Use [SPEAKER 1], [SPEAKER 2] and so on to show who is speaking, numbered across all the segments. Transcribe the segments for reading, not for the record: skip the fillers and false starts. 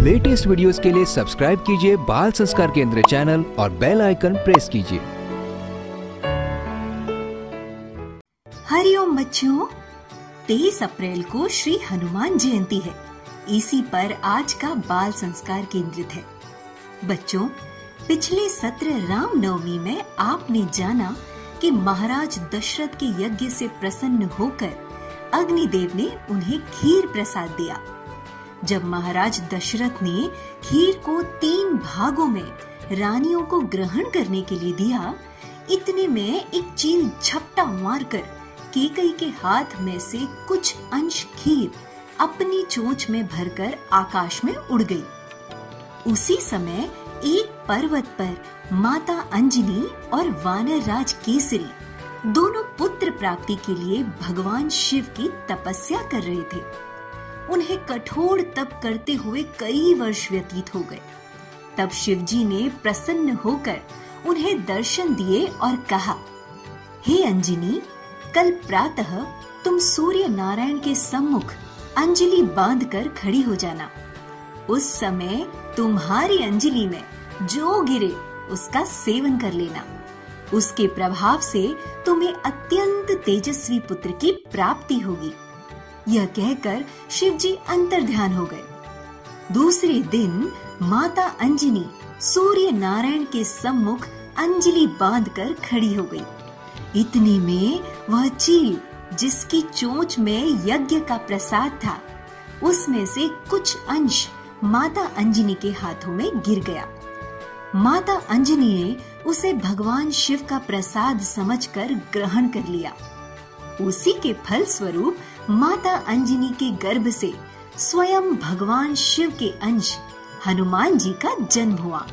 [SPEAKER 1] Latest videos के लिए subscribe कीजिए बाल संस्कार केंद्र चैनल और बेल आइकन प्रेस कीजिए।
[SPEAKER 2] हरिओम बच्चों, 23 अप्रैल को श्री हनुमान जयंती है। इसी पर आज का बाल संस्कार केंद्रित है। बच्चों, पिछले सत्र रामनवमी में आपने जाना कि महाराज दशरथ के यज्ञ से प्रसन्न होकर अग्निदेव ने उन्हें खीर प्रसाद दिया। जब महाराज दशरथ ने खीर को 3 भागों में रानियों को ग्रहण करने के लिए दिया, इतने में एक चील झपटा मारकर कैकेयी के हाथ में से कुछ अंश खीर अपनी चोंच में भरकर आकाश में उड़ गई। उसी समय एक पर्वत पर माता अंजनी और वानर राज केसरी दोनों पुत्र प्राप्ति के लिए भगवान शिव की तपस्या कर रहे थे। उन्हें कठोर तप करते हुए कई वर्ष व्यतीत हो गए। तब शिवजी ने प्रसन्न होकर उन्हें दर्शन दिए और कहा, हे अंजनी, कल प्रातः तुम सूर्य नारायण के सम्मुख अंजलि बांधकर खड़ी हो जाना। उस समय तुम्हारी अंजलि में जो गिरे उसका सेवन कर लेना। उसके प्रभाव से तुम्हें अत्यंत तेजस्वी पुत्र की प्राप्ति होगी। यह कहकर शिवजी अंतर्ध्यान हो गए। दूसरे दिन माता अंजनी सूर्य नारायण के सम्मुख अंजलि बांधकर खड़ी हो गई। इतने में वह चील जिसकी चोंच में यज्ञ का प्रसाद था, उसमें से कुछ अंश माता अंजनी के हाथों में गिर गया। माता अंजनी ने उसे भगवान शिव का प्रसाद समझकर ग्रहण कर लिया। उसी के फल स्वरूप माता अंजनी के गर्भ से स्वयं भगवान शिव के अंश हनुमान जी का जन्म हुआ।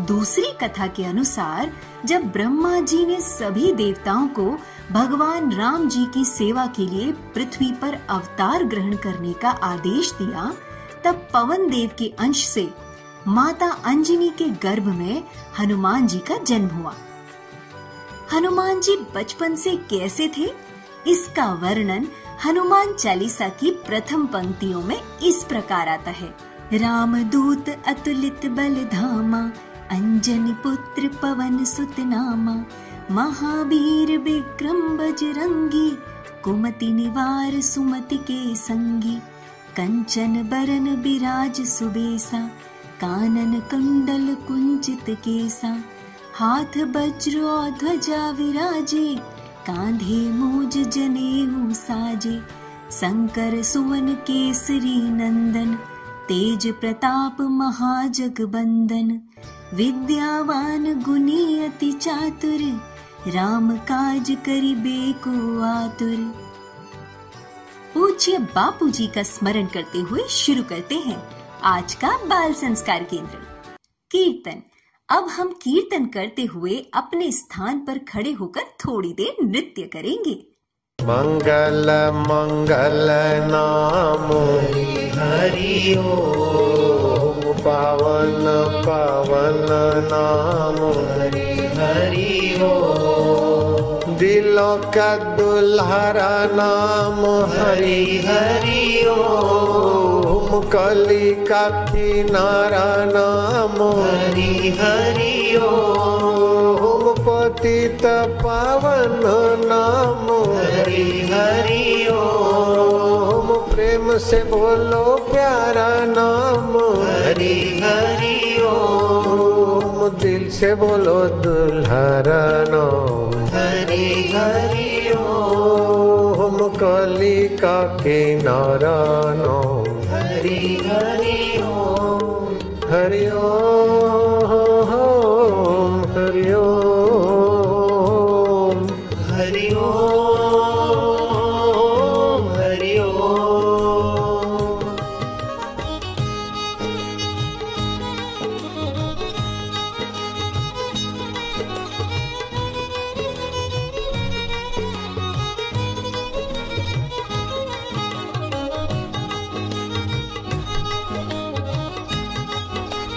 [SPEAKER 2] दूसरी कथा के अनुसार जब ब्रह्मा जी ने सभी देवताओं को भगवान राम जी की सेवा के लिए पृथ्वी पर अवतार ग्रहण करने का आदेश दिया, तब पवन देव के अंश से माता अंजनी के गर्भ में हनुमान जी का जन्म हुआ। हनुमान जी बचपन से कैसे थे, इसका वर्णन हनुमान चालीसा की प्रथम पंक्तियों में इस प्रकार आता है। रामदूत अतुलित बल धामा, अंजनी पुत्र पवन सुत नामा, महावीर विक्रम बजरंगी, कुमति निवार सुमति के संगी, कंचन बरन बिराज सुबेसा, कानन कुंडल कुंचित केसा, हाथ वज्र और ध्वजा विराजे, कांधे मूज जनेऊ साजे, शंकर सुवन केसरी नंदन, तेज प्रताप महाजगबंदन, विद्यावान गुणी अति चातुर, राम काज करिबे को आतुर। पूज्य बापू जी का स्मरण करते हुए शुरू करते हैं आज का बाल संस्कार केंद्र। कीर्तन। अब हम कीर्तन करते हुए अपने स्थान पर खड़े होकर थोड़ी देर नृत्य करेंगे।
[SPEAKER 3] मंगल मंगल नाम हरि ओम, पावन पावन नाम हरि ओम, दिलों का दुल्हरा नाम हरि हरि ओम, कली का किनारा नाम हरि हरि ओम, पतित पावन नाम हरि हरि ओम, प्रेम से बोलो प्यारा नाम हरि हरि ओम, दिल से बोलो दुल्हरा नाम हरि हरि ओम, कली का किनारा नाम हरि हरि ओम, हरि ओम हरि ओम, हरि ओम हरि ओम।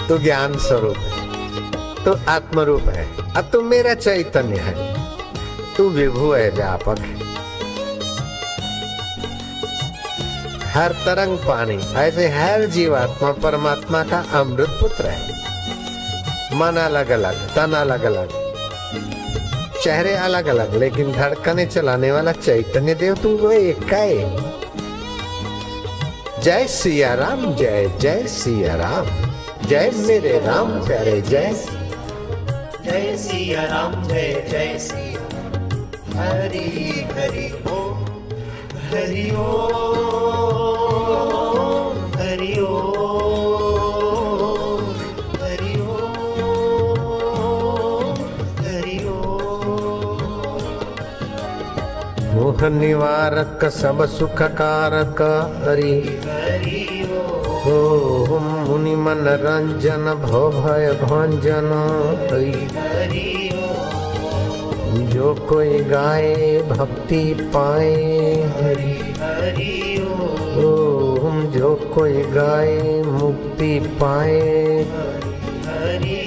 [SPEAKER 3] तू ज्ञान स्वरूप है, तू आत्म रूप है, अब तू मेरा चैतन्य है, तू विभु है, व्यापक है। हर तरंग पानी, ऐसे हर जीवात्मा परमात्मा का अमृत पुत्र है। मन अलग अलग, तन अलग अलग, चेहरे अलग अलग, लेकिन धड़कने चलाने वाला चैतन्य देव तू वो एक का एक। जय सिया राम, जय जय सिया राम, जय मेरे राम प्यारे, जय
[SPEAKER 4] जय सिया राम, जय जय सिया, हरि हरि ओम, हरि ओम, हरि ओम, हरि ओम, हरि ओम।
[SPEAKER 3] मोह निवारक सब सुख कारक हरि
[SPEAKER 4] हरि
[SPEAKER 3] ओम, मुनि मन रंजन भव भय भंजन हरि।
[SPEAKER 4] हरि
[SPEAKER 3] जो कोई गाए भक्ति पाए हरि
[SPEAKER 4] हरि
[SPEAKER 3] ओम, जो कोई गाए मुक्ति पाए
[SPEAKER 4] हरि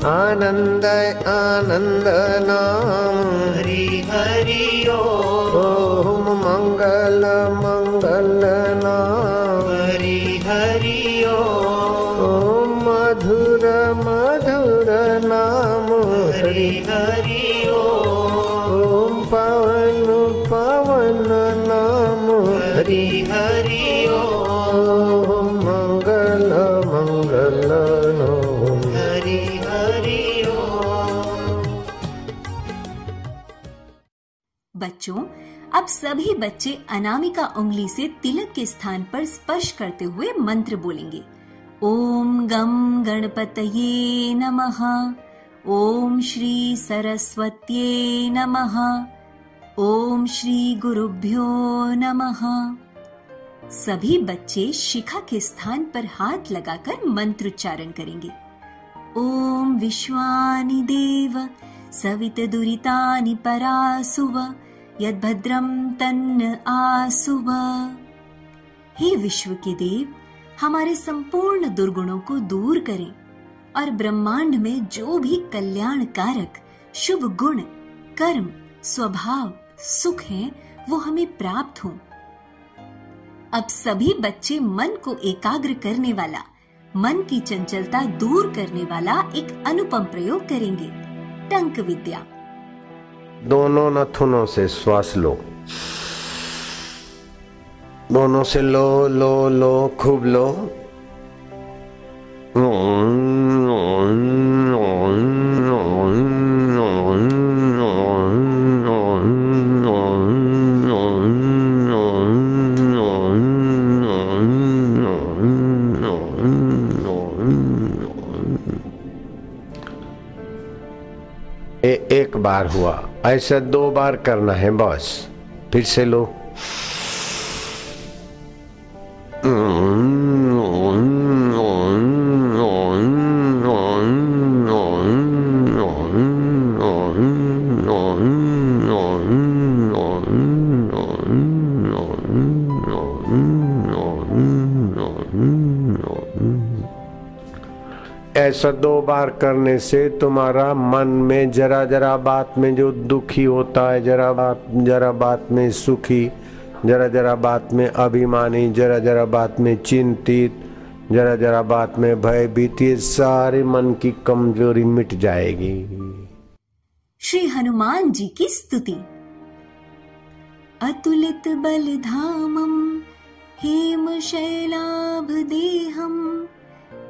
[SPEAKER 3] आनंद आनंद नाम
[SPEAKER 4] हरि हरि
[SPEAKER 3] ओम, मंगल मंगल नाम
[SPEAKER 4] हरि हरि
[SPEAKER 3] ओम, मधुर मधुर नाम
[SPEAKER 4] हरि हरि
[SPEAKER 3] ओम, पवन पवन नाम हरि
[SPEAKER 4] हरि
[SPEAKER 3] ओम, मंगल मंगल नाम।
[SPEAKER 4] हरि हरि
[SPEAKER 2] बच्चों, अब सभी बच्चे अनामिका उंगली से तिलक के स्थान पर स्पर्श करते हुए मंत्र बोलेंगे। ओम गम गणपतये नमः, ओम श्री सरस्वत्ये नमः, ओम श्री गुरुभ्यो नमः। सभी बच्चे शिखा के स्थान पर हाथ लगाकर मंत्रोच्चारण करेंगे। ओम विश्वानि देव सवितदुरितानि परासुव, यद्भद्रं तन्न आसुव। हे विश्व के देव, हमारे संपूर्ण दुर्गुणों को दूर करें और ब्रह्मांड में जो भी कल्याणकारक शुभ गुण, कर्म, स्वभाव, सुख हैं, वो हमें प्राप्त हों। अब सभी बच्चे मन को एकाग्र करने वाला, मन की चंचलता दूर करने वाला एक अनुपम प्रयोग करेंगे, टंक विद्या।
[SPEAKER 3] दोनों नथुनों से श्वास लो, दोनों से लो लो लो, खूब लो। एक बार हुआ, ऐसा 2 बार करना है बस। फिर से लो। ऐसा 2 बार करने से तुम्हारा मन में जरा जरा बात में जो दुखी होता है, जरा बात में सुखी, जरा जरा बात में अभिमानी, जरा जरा बात में चिंतित, जरा जरा बात में भयभीत, ये सारे मन की कमजोरी मिट जाएगी।
[SPEAKER 2] श्री हनुमान जी की स्तुति। अतुलित बलधामम हेम शैलाभ देहम,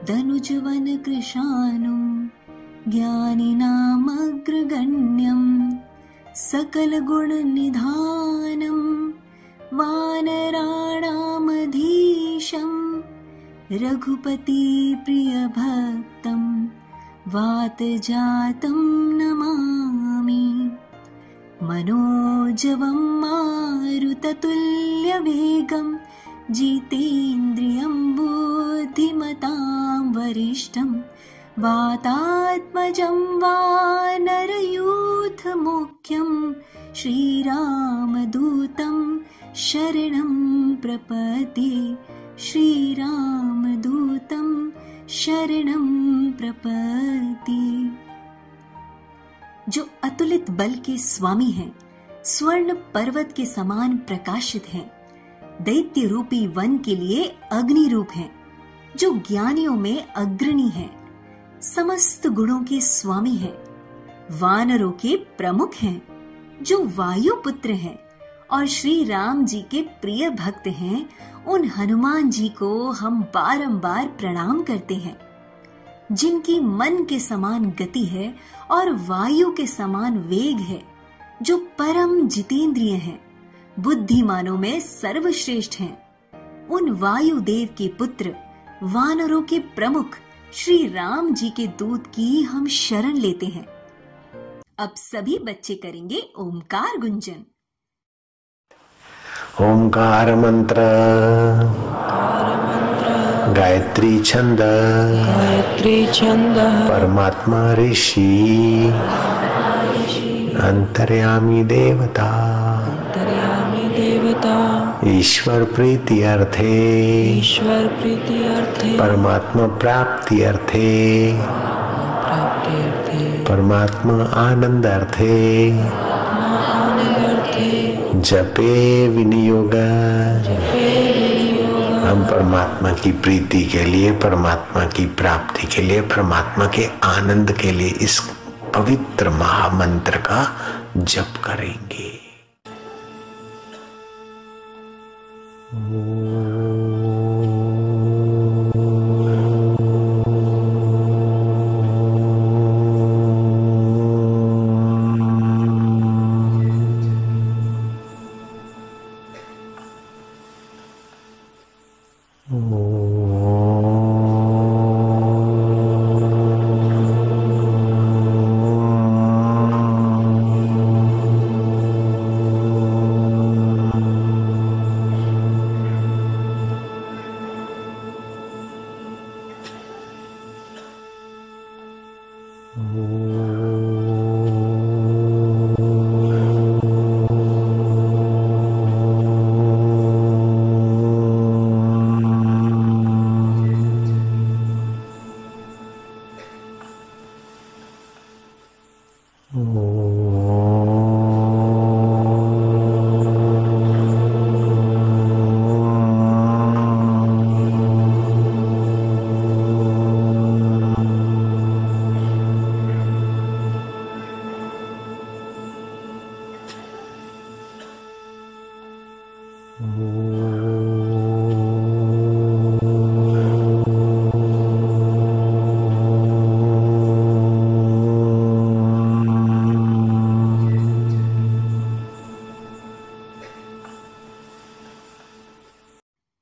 [SPEAKER 2] धनुजवन कृशानुम ज्ञानिनामग्रगण्यं, सकल गुण निधानम वानराणामधीशं, रघुपति प्रिय भक्तम वातजातं नमामि। मनोजवं मारुततुल्यवेगं, जितेन्द्रियं बुद्धिमतां वरिष्ठं, वातात्मजं वानरयूथमुख्यं, श्रीरामदूतं शरणं प्रपद्ये, श्रीरामदूतं शरणं प्रपद्ये। जो अतुलित बल के स्वामी हैं, स्वर्ण पर्वत के समान प्रकाशित हैं, दैत्य रूपी वन के लिए अग्नि रूप हैं, जो ज्ञानियों में अग्रणी हैं, समस्त गुणों के स्वामी हैं, वानरों के प्रमुख हैं, जो वायु पुत्र हैं और श्री राम जी के प्रिय भक्त हैं। उन हनुमान जी को हम बारंबार प्रणाम करते हैं, जिनकी मन के समान गति है और वायु के समान वेग है, जो परम जितेंद्रिय हैं, बुद्धिमानों में सर्वश्रेष्ठ हैं। उन वायु देव के पुत्र, वानरों के प्रमुख श्री राम जी के दूत की हम शरण लेते हैं। अब सभी बच्चे करेंगे ओमकार गुंजन।
[SPEAKER 3] ओमकार मंत्र, गायत्री छंद, परमात्मा ऋषि, अंतर्यामी देवता, ईश्वर प्रीति अर्थे, परमात्मा प्राप्ति अर्थे, परमात्मा आनंद अर्थे, जपे विनियोग। हम परमात्मा की प्रीति के लिए, परमात्मा की प्राप्ति के लिए, परमात्मा के आनंद के लिए इस पवित्र महामंत्र का जप करेंगे।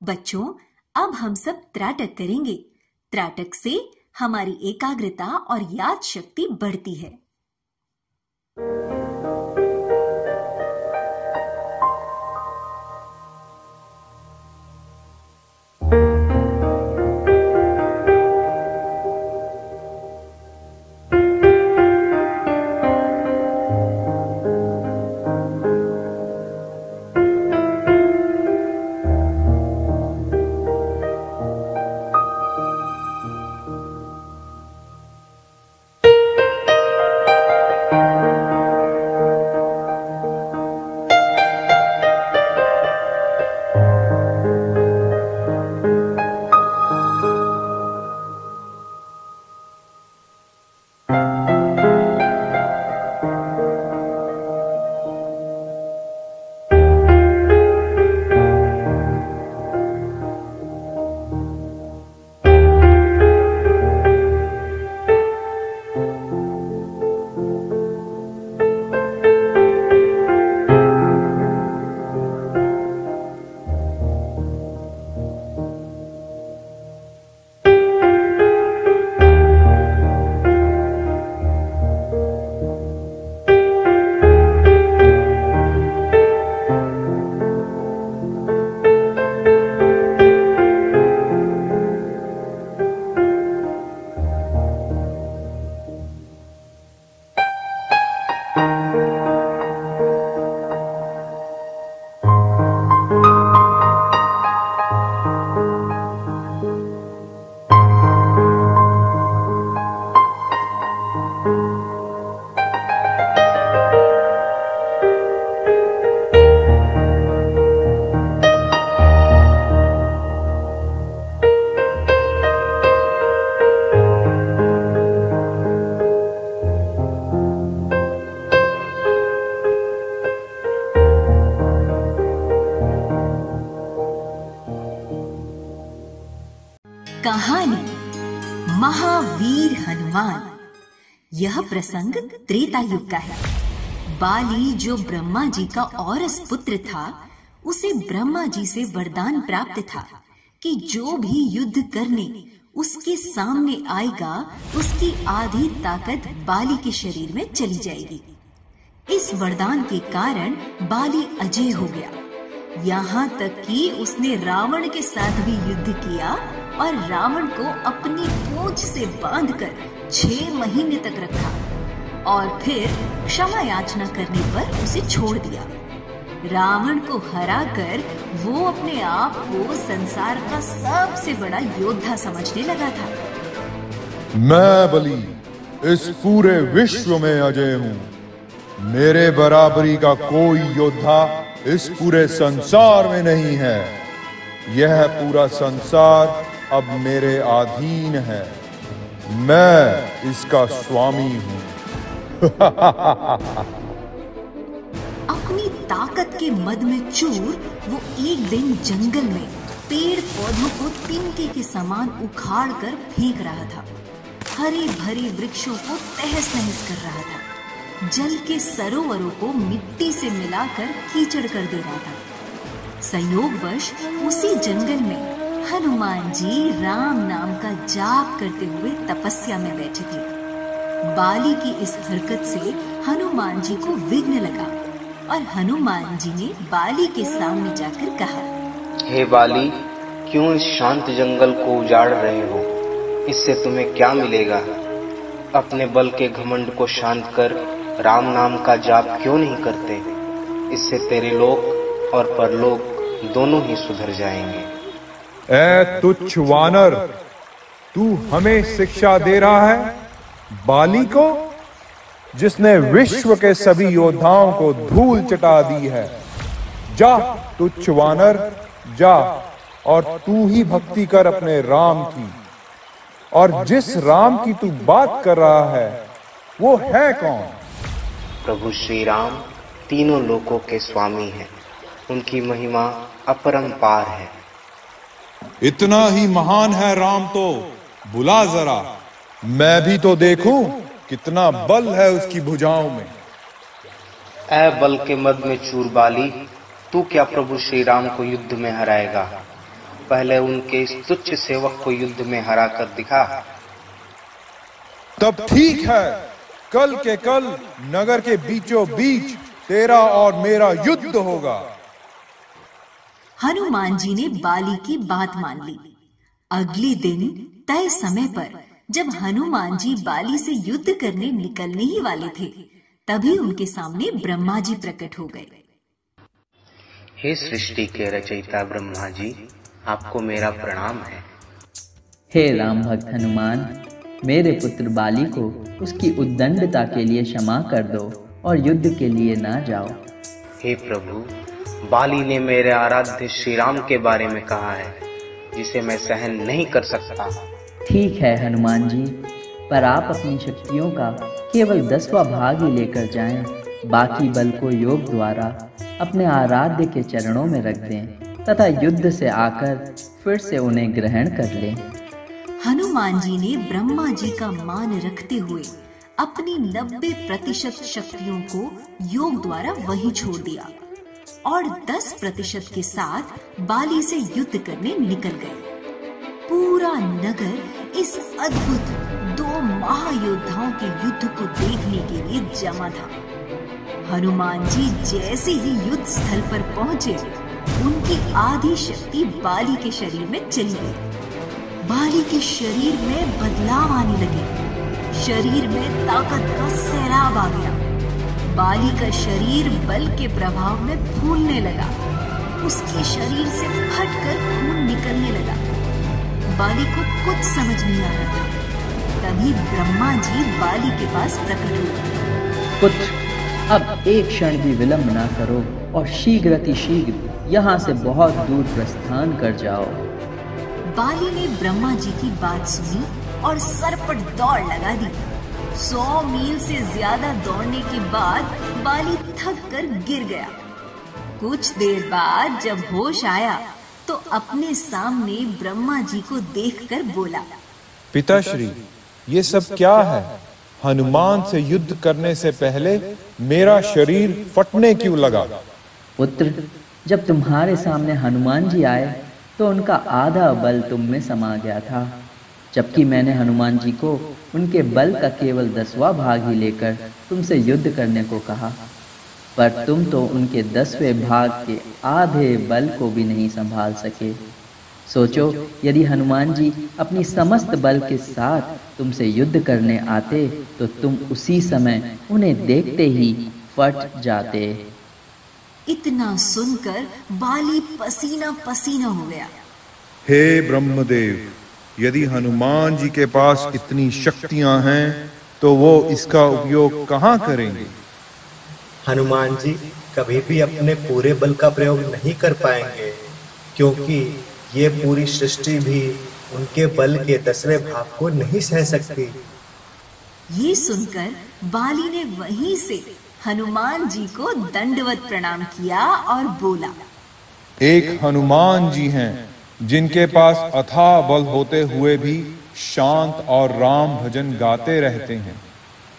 [SPEAKER 2] बच्चों, अब हम सब त्राटक करेंगे। त्राटक से हमारी एकाग्रता और याद शक्ति बढ़ती है। कहानी महावीर हनुमान। यह प्रसंग त्रेता युग का है। बाली जो ब्रह्मा जी का औरस पुत्र था, उसे ब्रह्मा जी से वरदान प्राप्त था कि जो भी युद्ध करने उसके सामने आएगा, उसकी आधी ताकत बाली के शरीर में चली जाएगी। इस वरदान के कारण बाली अजय हो गया। यहाँ तक कि उसने रावण के साथ भी युद्ध किया और रावण को अपनी पूंछ से बांधकर 6 महीने तक रखा और फिर क्षमा याचना करने पर उसे छोड़ दिया। रावण को हराकर वो अपने आप को संसार का सबसे बड़ा योद्धा समझने लगा था।
[SPEAKER 5] मैं बलि इस पूरे विश्व में अजय हूँ। मेरे बराबरी का कोई योद्धा इस पूरे संसार में नहीं है। यह पूरा संसार अब मेरे अधीन है। मैं इसका स्वामी हूँ।
[SPEAKER 2] अपनी ताकत के मद में चूर वो एक दिन जंगल में पेड़ पौधों को तिनके के समान उखाड़ कर फेंक रहा था। हरे भरे वृक्षों को तहस नहस कर रहा था। जल के सरोवरों को मिट्टी से मिलाकर कीचड़ कर दे रहा था। संयोगवश उसी जंगल में हनुमान जी राम नाम का जाप करते हुए तपस्या में बैठे थे। बाली की इस हरकत से हनुमान जी को विघ्न लगा और हनुमान जी ने बाली के सामने जाकर कहा,
[SPEAKER 6] हे बाली, क्यों इस शांत जंगल को उजाड़ रहे हो? इससे तुम्हें क्या मिलेगा? अपने बल के घमंड को शांत कर राम नाम का जाप क्यों नहीं करते? इससे तेरे लोक और परलोक दोनों ही सुधर जाएंगे।
[SPEAKER 5] ऐ तुच्छ वानर, तू हमें शिक्षा दे रहा है? बाली को, जिसने विश्व के सभी योद्धाओं को धूल चटा दी है। जा तुच्छ वानर, जा और तू ही भक्ति कर अपने राम की। और जिस राम की तू बात कर रहा है वो है कौन?
[SPEAKER 6] प्रभु श्री राम तीनों लोकों के स्वामी हैं। उनकी महिमा अपरंपार है।
[SPEAKER 5] इतना ही महान है राम तो बुला जरा, मैं भी तो देखूं कितना बल है उसकी भुजाओं में।
[SPEAKER 6] ऐ बल के मद में चूर बाली, तू क्या प्रभु श्री राम को युद्ध में हराएगा? पहले उनके इस तुच्छ सेवक को युद्ध में हरा कर दिखा।
[SPEAKER 5] तब ठीक है, कल के कल नगर के बीचों बीच तेरा और मेरा युद्ध होगा।
[SPEAKER 2] हनुमान जी ने बाली की बात मान ली। अगले दिन तय समय पर जब हनुमान जी बाली से युद्ध करने निकलने ही वाले थे, तभी उनके सामने ब्रह्मा जी प्रकट हो गए।
[SPEAKER 6] हे सृष्टि के रचयिता ब्रह्मा जी, आपको मेरा प्रणाम है।
[SPEAKER 7] हे राम भक्त हनुमान, मेरे पुत्र बाली को उसकी उद्दंडता के लिए क्षमा कर दो और युद्ध के लिए ना जाओ।
[SPEAKER 6] हे प्रभु, बाली ने मेरे आराध्य श्री राम के बारे में कहा है, जिसे मैं सहन नहीं कर सकता।
[SPEAKER 7] ठीक है हनुमान जी, पर आप अपनी शक्तियों का केवल 10वां भाग ही लेकर जाएं। बाकी बल को योग द्वारा अपने आराध्य के चरणों में रख दें तथा युद्ध से आकर फिर से उन्हें ग्रहण कर लें।
[SPEAKER 2] हनुमान जी ने ब्रह्मा जी का मान रखते हुए अपनी 90% शक्तियों को योग द्वारा वहीं छोड़ दिया और 10% के साथ बाली से युद्ध करने निकल गए। पूरा नगर इस अद्भुत 2 महायोद्धाओं के युद्ध को देखने के लिए जमा था। हनुमान जी जैसे ही युद्ध स्थल पर पहुंचे, उनकी आधी शक्ति बाली के शरीर में चली गई। बाली के शरीर में बदलाव आने लगे। शरीर में ताकत का सैलाब आ गया। बाली का शरीर बल के प्रभाव में फूलने लगा। उसके शरीर से फटकर खून निकलने लगा। बाली को कुछ समझ नहीं आ रहा था। तभी ब्रह्मा जी बाली के पास प्रकट हुए।
[SPEAKER 7] पुत्र, अब एक क्षण भी विलंब ना करो और शीघ्र यहाँ से बहुत दूर प्रस्थान कर जाओ।
[SPEAKER 2] बाली ने ब्रह्मा जी की बात सुनी और सरपट दौड़ लगा दी। 100 मील से ज्यादा दौड़ने के बाद बाली थक कर गिर गया। कुछ देर बाद जब होश आया तो अपने सामने ब्रह्मा जी को देखकर बोला,
[SPEAKER 5] पिताश्री, ये सब क्या है? हनुमान से युद्ध करने से पहले मेरा शरीर फटने क्यों लगा?
[SPEAKER 7] पुत्र, जब तुम्हारे सामने हनुमान जी आए तो उनका आधा बल तुम में समा गया था, जबकि मैंने हनुमान जी को उनके बल का केवल 10वां भाग ही लेकर तुमसे युद्ध करने को कहा, पर तुम तो उनके 10वें भाग के आधे बल को भी नहीं संभाल सके। सोचो, यदि हनुमान जी अपनी समस्त बल के साथ तुमसे युद्ध करने आते तो तुम उसी समय उन्हें देखते ही फट जाते।
[SPEAKER 2] इतना सुनकर बाली पसीना पसीना हो गया।
[SPEAKER 5] हे ब्रह्मदेव, यदि हनुमान जी के पास इतनी शक्तियां हैं तो वो इसका उपयोग कहाँ करेंगे?
[SPEAKER 8] हनुमान जी कभी भी अपने पूरे बल का प्रयोग नहीं कर पाएंगे, क्योंकि ये पूरी सृष्टि भी उनके बल के 10वें भाग को नहीं सह सकती।
[SPEAKER 2] ये सुनकर बाली ने वहीं से हनुमान जी को दंडवत प्रणाम किया और बोला,
[SPEAKER 5] एक हनुमान जी हैं जिनके पास अथाह बल होते हुए भी शांत और राम भजन गाते रहते हैं,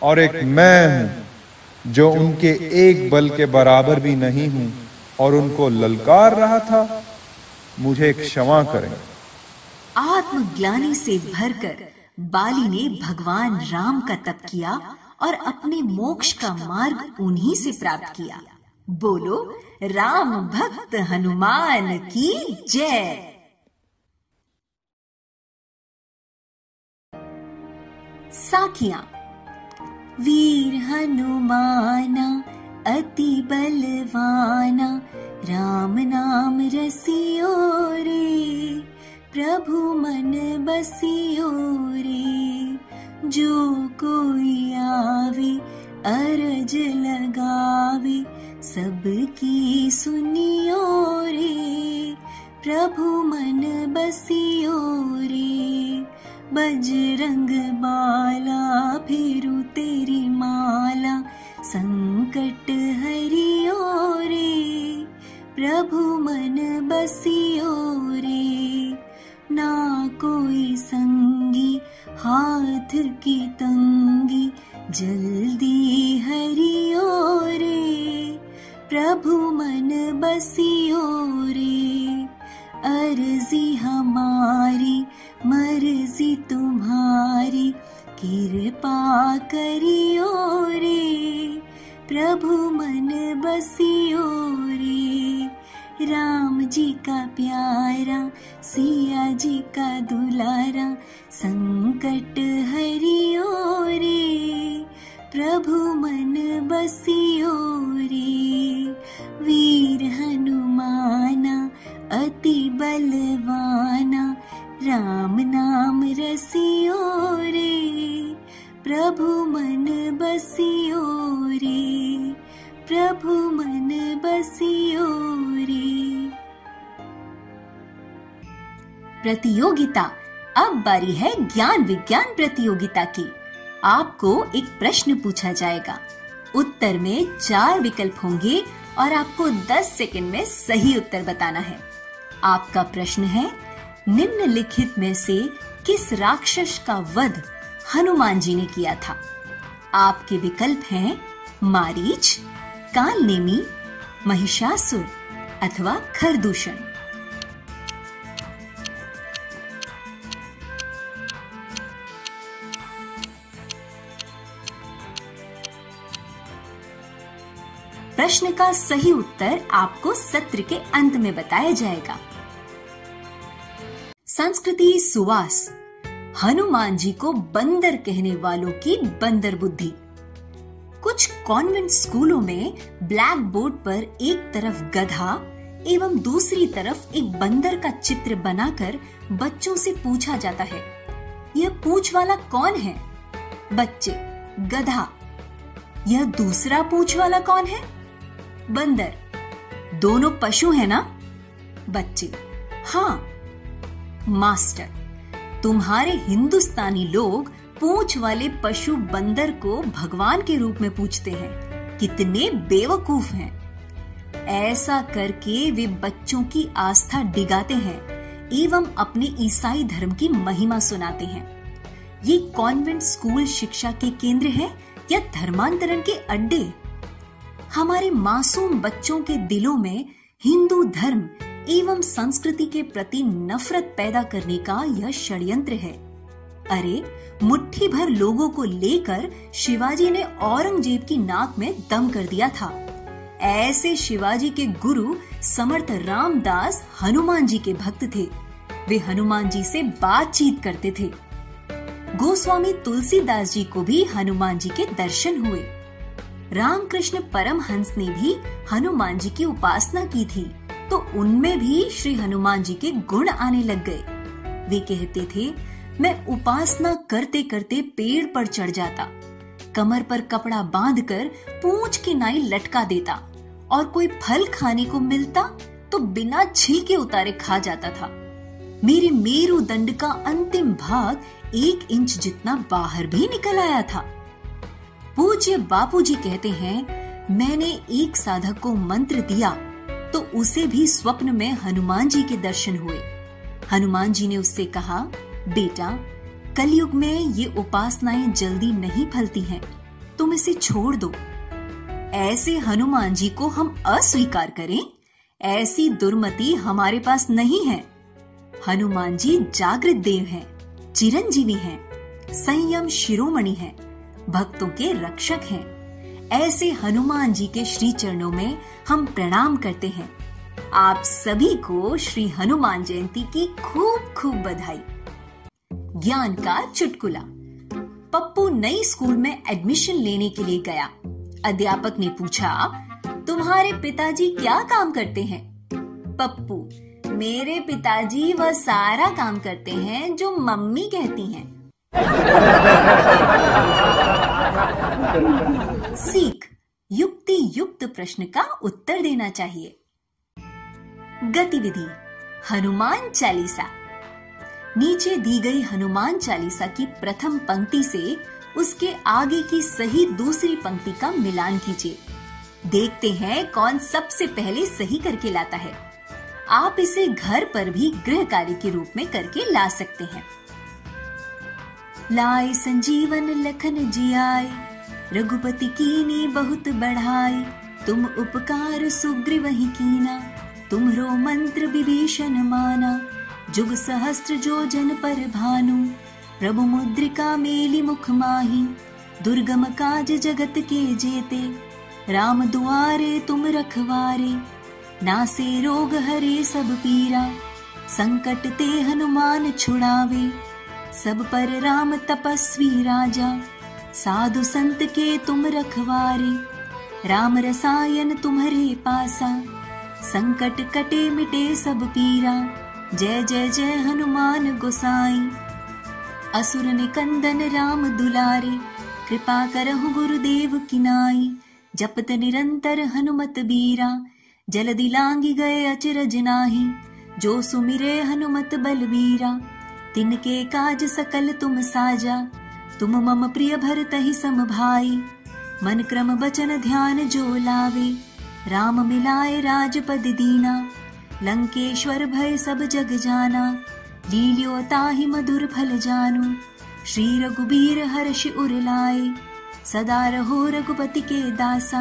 [SPEAKER 5] और एक मैं हूं जो उनके एक बल के बराबर भी नहीं हूं और उनको ललकार रहा था। मुझे क्षमा करें।
[SPEAKER 2] आत्मग्लानि से भरकर बाली ने भगवान राम का तप किया और अपने मोक्ष का मार्ग उन्हीं से प्राप्त किया। बोलो राम भक्त हनुमान की जय। साखियां। वीर हनुमाना अति बलवाना, राम नाम रसियो रे, प्रभु मन बसियो रे। जो कोई आवे अरज लगावे, सबकी सुनियो रे, प्रभु मन बसियो रे। बजरंग बाला फिरू तेरी माला, संकट हरियो रे, प्रभु मन बसियो रे। ना कोई संगी हाथ की तंगी, जल्दी हरियो रे, प्रभु मन बसियो रे। अर्जी हमारी मर्जी तुम्हारी, कृपा करियो रे, प्रभु मन बसियो रे। राम जी का प्यारा, सिया जी का दुलारा, संकट हरियो रे, प्रभु मन बसियो रे। वीर हनुमाना अति बलवाना, राम नाम रसियो रे, प्रभु मन बसियो रे, प्रभु मन बसियो रे। प्रतियोगिता। अब बारी है ज्ञान विज्ञान प्रतियोगिता की। आपको एक प्रश्न पूछा जाएगा, उत्तर में 4 विकल्प होंगे और आपको 10 सेकंड में सही उत्तर बताना है। आपका प्रश्न है, निम्नलिखित में से किस राक्षस का वध हनुमान जी ने किया था? आपके विकल्प हैं मारीच, कालनेमी, महिषासुर अथवा खरदूषण। प्रश्न का सही उत्तर आपको सत्र के अंत में बताया जाएगा। संस्कृति सुवास। हनुमान जी को बंदर कहने वालों की बंदर बुद्धि। कुछ कॉन्वेंट स्कूलों में ब्लैक बोर्ड पर एक तरफ गधा एवं दूसरी तरफ एक बंदर का चित्र बनाकर बच्चों से पूछा जाता है, यह पूंछ वाला कौन है? बच्चे, गधा। यह दूसरा पूंछ वाला कौन है? बंदर। दोनों पशु है ना? बच्चे, हाँ। मास्टर, तुम्हारे हिंदुस्तानी लोग पूंछ वाले पशु बंदर को भगवान के रूप में पूजते हैं। कितने बेवकूफ हैं। ऐसा करके वे बच्चों की आस्था डिगाते हैं एवं अपने ईसाई धर्म की महिमा सुनाते हैं। ये कॉन्वेंट स्कूल शिक्षा के केंद्र है या धर्मांतरण के अड्डे? हमारे मासूम बच्चों के दिलों में हिंदू धर्म एवं संस्कृति के प्रति नफरत पैदा करने का यह षड्यंत्र है। अरे, मुट्ठी भर लोगों को लेकर शिवाजी ने औरंगजेब की नाक में दम कर दिया था। ऐसे शिवाजी के गुरु समर्थ रामदास हनुमान जी के भक्त थे। वे हनुमान जी से बातचीत करते थे। गोस्वामी तुलसीदास जी को भी हनुमान जी के दर्शन हुए। रामकृष्ण परमहंस ने भी हनुमान जी की उपासना की थी, तो उनमें भी श्री हनुमान जी के गुण आने लग गए। वे कहते थे, मैं उपासना करते करते पेड़ पर चढ़ जाता, कमर पर कपड़ा बांधकर पूंछ की नाई लटका देता और कोई फल खाने को मिलता तो बिना छिलके उतारे खा जाता था। मेरे मेरुदंड का अंतिम भाग 1 इंच जितना बाहर भी निकल आया था। पूज्य बापूजी कहते हैं, मैंने एक साधक को मंत्र दिया तो उसे भी स्वप्न में हनुमान जी के दर्शन हुए। हनुमान जी ने उससे कहा, बेटा, कलयुग में ये उपासनाएं जल्दी नहीं फलती हैं, तुम इसे छोड़ दो। ऐसे हनुमान जी को हम अस्वीकार करें? ऐसी दुर्मति हमारे पास नहीं है। हनुमान जी जागृत देव हैं, चिरंजीवी हैं, संयम शिरोमणि हैं, भक्तों के रक्षक हैं। ऐसे हनुमान जी के श्री चरणों में हम प्रणाम करते हैं। आप सभी को श्री हनुमान जयंती की खूब खूब बधाई। ज्ञान का चुटकुला। पप्पू नई स्कूल में एडमिशन लेने के लिए गया। अध्यापक ने पूछा, तुम्हारे पिताजी क्या काम करते हैं? पप्पू, मेरे पिताजी वह सारा काम करते हैं जो मम्मी कहती हैं। सीख, युक्ति युक्त प्रश्न का उत्तर देना चाहिए। गतिविधि, हनुमान चालीसा। नीचे दी गई हनुमान चालीसा की प्रथम पंक्ति से उसके आगे की सही दूसरी पंक्ति का मिलान कीजिए। देखते हैं कौन सबसे पहले सही करके लाता है। आप इसे घर पर भी गृह कार्य के रूप में करके ला सकते हैं। लाए संजीवन लखन जियाए, रघुपति कीनी बहुत बढ़ाई। तुम उपकार सुग्रीवहि कीना, तुम्हरो मंत्र विभीषण माना। जुग सहस्त्र जो जन पर भानु, प्रभु मुद्रिका मेली मुख माही। दुर्गम काज जगत के जेते, राम दुआरे तुम रखवारे। नासे रोग हरे सब पीरा, संकट ते हनुमान छुड़ावे। सब पर राम तपस्वी राजा, साधु संत के तुम रखवारे। राम रसायन तुम्हारे पासा, संकट कटे मिटे सब पीरा। जय जय जय हनुमान गोसाई। असुर निकंदन राम दुलारे, कृपा करहु गुरुदेव की नाई। जपत निरंतर हनुमत बीरा, जल्दी लांगी गए अचरज नाही। जो सुमिरे हनुमत बलबीरा, तिनके काज सकल तुम साजा। तुम मम प्रिय भरतहि सम भाई, मन क्रम बचन ध्यान जो लावे। राम मिलाए राजपद दीना, लंकेश्वर भय सब जग जाना। लील्यो ताहि मधुर फल जानू, श्री रघुबीर हर्ष उर लाए। सदा रहो रघुपति के दासा,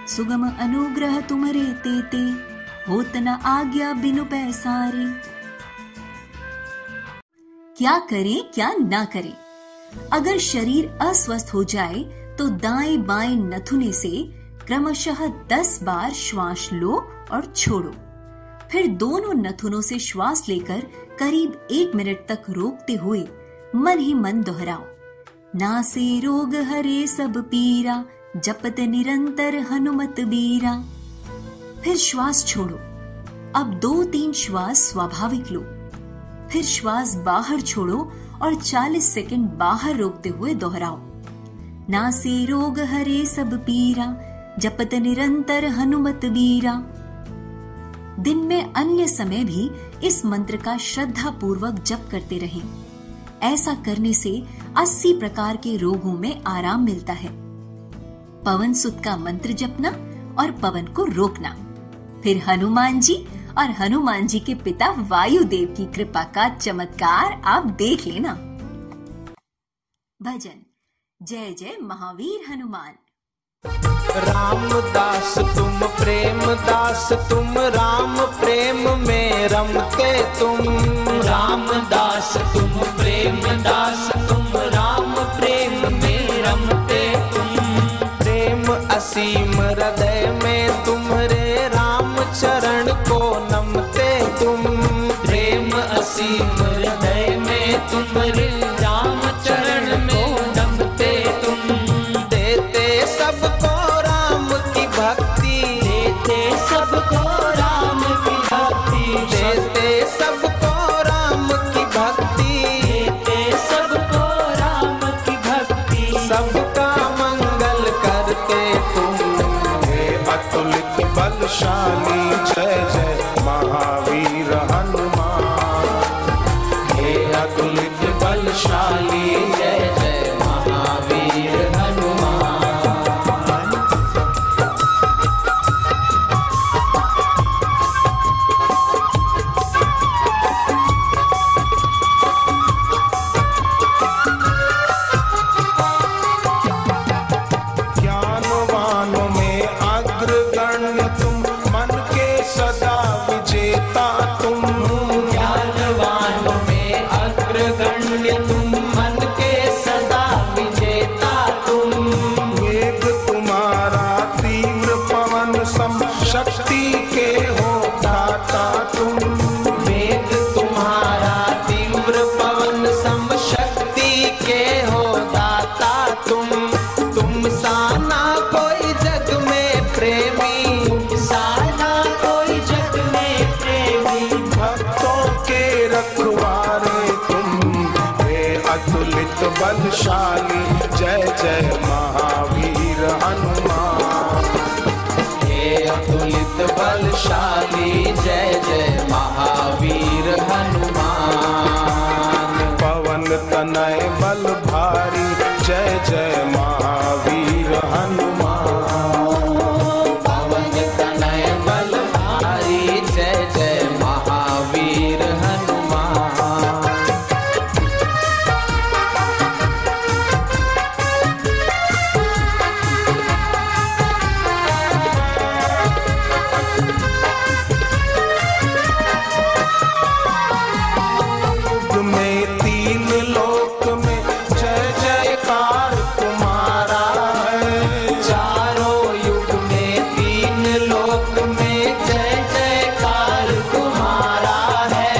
[SPEAKER 2] सुगम अनुग्रह तुम्हारे तेते। होत न आज्ञा बिनु पैसारे। क्या करें क्या ना करें? अगर शरीर अस्वस्थ हो जाए तो दाएं बाएं नथुने से क्रमशः 10 बार श्वास लो और छोड़ो। फिर दोनों नथुनों से श्वास लेकर करीब 1 मिनट तक रोकते हुए मन ही मन दोहराओ, नासे रोग हरे सब पीरा। जपत निरंतर हनुमत बीरा। फिर श्वास छोड़ो। अब 2-3 श्वास स्वाभाविक लो। फिर श्वास बाहर छोड़ो और 40 सेकंड बाहर रोकते हुए दोहराओ, नासे रोग हरे सब पीरा। जपत निरंतर हनुमत बीरा। दिन में अन्य समय भी इस मंत्र का श्रद्धा पूर्वक जप करते रहें। ऐसा करने से 80 प्रकार के रोगों में आराम मिलता है। पवन सुत का मंत्र जपना और पवन को रोकना। फिर हनुमान जी और हनुमान जी के पिता वायुदेव की कृपा का चमत्कार आप देख लेना। भजन जय जय महावीर हनुमान।
[SPEAKER 9] रामदास तुम प्रेम दास तुम, राम प्रेम में रमते तुम। रामदास तुम प्रेम दास तुम, राम प्रेम में रमते तुम। प्रेम असीम हृदय में तुम्हारे, राम चरण को नमते तुम। प्रेम असीम हृदय में तुम्हारे, राम चरण को नमते तुम। देते सबको राम की भक्ति, देते सबको राम की भक्ति। देते सबको राम की भक्ति, देते सबको राम की भक्ति। सबका मंगल करते तुम।
[SPEAKER 10] हे अतुलित बलशाली जय जय महावीर हनुमान।
[SPEAKER 9] हे अतुलित बलशाली जय जय महावीर हनुमान।
[SPEAKER 10] ज्ञानवानों में अग्रगण्य तुम, मन के सदा विजेता तुम।
[SPEAKER 9] ज्ञानवानों में अग्रगण्य तुम, मन के सदा विजेता तुम।
[SPEAKER 10] वेग तुम्हारा तीव्र पवन सम, शक्ति के हो दाता तुम।
[SPEAKER 9] वेग तुम्हारा तीव्र पवन सम, शक्ति के हो दाता तुम। तुम साना कोई जग में प्रेमी, तुम साना कोई जग में प्रेमी।
[SPEAKER 10] भक्तों के रखवारे तुम। हे अतुलित बलशाली जय जय महावीर हनुमान।
[SPEAKER 9] हे अतुलित बलशाली जय जय महावीर हनुमान।
[SPEAKER 10] पवन तनय बल भारी जय जय महावीर हनुमान।
[SPEAKER 9] पवन तनय बल भारी जय जय महावीर हनुमान।
[SPEAKER 10] युग में तीन लोक में जय जयकार तुम्हारा है।
[SPEAKER 9] चारों युग में तीन लोक में जय जयकार तुम्हारा है।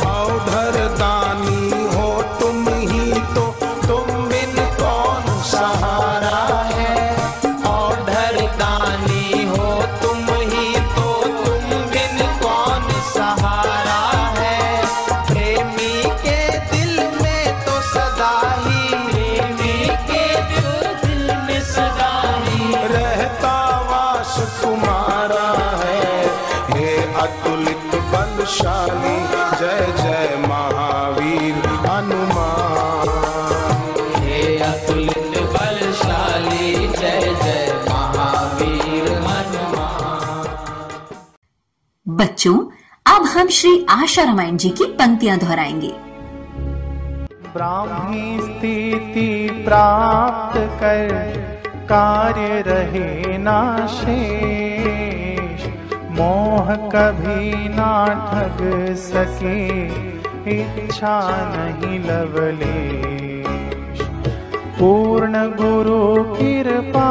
[SPEAKER 10] औधर दानी हो तुम ही तो, तुम बिन कौन सहारा है।
[SPEAKER 9] औधर दानी हो तुम ही तो, तुम बिन कौन सहारा है। प्रेमी के दिल में तो सदा ही, प्रेमी के दिल में सदा ही
[SPEAKER 10] रहता वास तुम्हारा है। हे अतुलित बलशाली जय जय महावीर हनुमान।
[SPEAKER 9] हे अतुलित बलशाली जय जय महावीर हनुमान।
[SPEAKER 2] बच्चों, अब हम श्री आशा रामायण जी की पंक्तियां दोहराएंगे।
[SPEAKER 11] ब्राह्मी स्थिति प्राप्त कर, कार्य रहे ना शेष। मोह कभी ना ठग सके, इच्छा नहीं लवलेश। पूर्ण गुरु कृपा